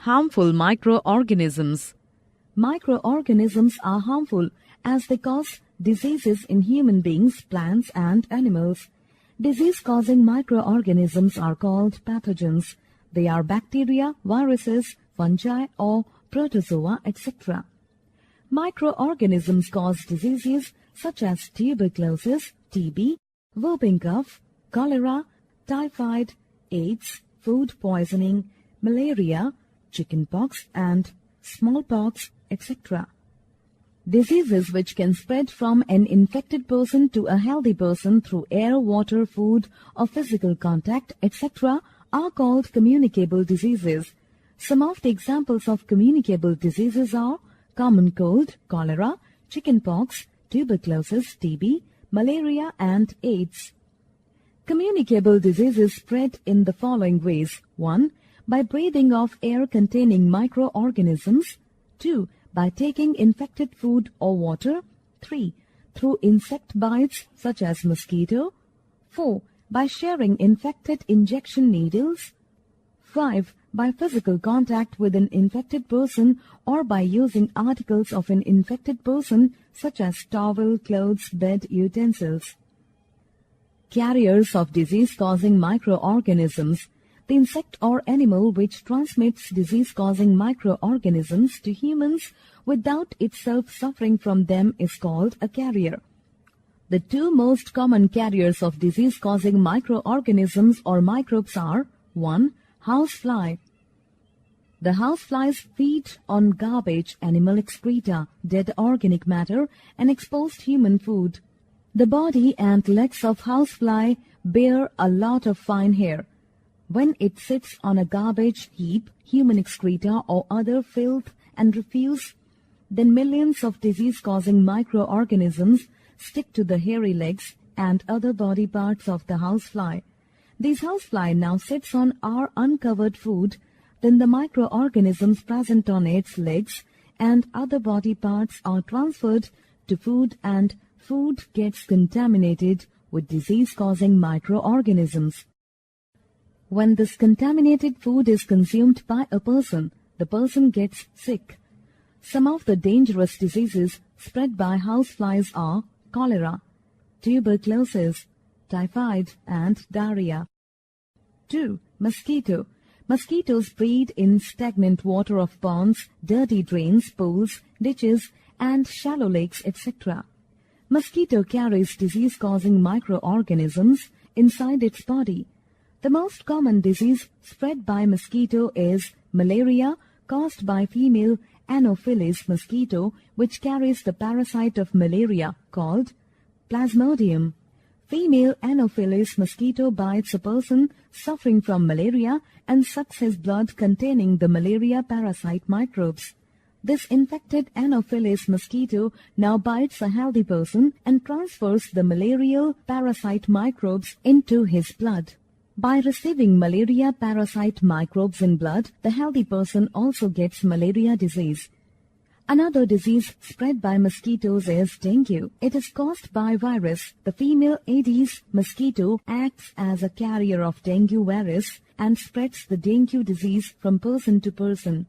Harmful microorganisms. Microorganisms are harmful as they cause diseases in human beings, plants, and animals. Disease-causing microorganisms are called pathogens. They are bacteria, viruses, fungi, or protozoa, etc. Microorganisms cause diseases such as tuberculosis, TB, whooping cough, cholera, typhoid, AIDS, food poisoning, malaria, chickenpox, and smallpox, etc. Diseases which can spread from an infected person to a healthy person through air, water, food, or physical contact, etc. are called communicable diseases. Some of the examples of communicable diseases are common cold, cholera, chickenpox, tuberculosis, TB, malaria, and AIDS. Communicable diseases spread in the following ways. 1. By breathing of air containing microorganisms. 2. By taking infected food or water. 3. Through insect bites such as mosquito. 4. By sharing infected injection needles. 5. By physical contact with an infected person or by using articles of an infected person such as towel, clothes, bed utensils. Carriers of disease-causing microorganisms. The insect or animal which transmits disease-causing microorganisms to humans without itself suffering from them is called a carrier. The two most common carriers of disease-causing microorganisms or microbes are 1. Housefly. The houseflies feed on garbage, animal excreta, dead organic matter, and exposed human food. The body and legs of housefly bear a lot of fine hair. When it sits on a garbage heap, human excreta or other filth and refuse, then millions of disease-causing microorganisms stick to the hairy legs and other body parts of the housefly. These housefly now sits on our uncovered food, then the microorganisms present on its legs and other body parts are transferred to food and food gets contaminated with disease-causing microorganisms. When this contaminated food is consumed by a person, the person gets sick. Some of the dangerous diseases spread by houseflies are cholera, tuberculosis, typhoid, and diarrhea. 2. Mosquito. Mosquitoes breed in stagnant water of ponds, dirty drains, pools, ditches, and shallow lakes, etc. Mosquito carries disease-causing microorganisms inside its body. The most common disease spread by mosquito is malaria, caused by female Anopheles mosquito, which carries the parasite of malaria called Plasmodium. Female Anopheles mosquito bites a person suffering from malaria and sucks his blood containing the malaria parasite microbes. This infected Anopheles mosquito now bites a healthy person and transfers the malarial parasite microbes into his blood. By receiving malaria parasite microbes in blood, the healthy person also gets malaria disease. Another disease spread by mosquitoes is dengue. It is caused by virus. The female Aedes mosquito acts as a carrier of dengue virus and spreads the dengue disease from person to person.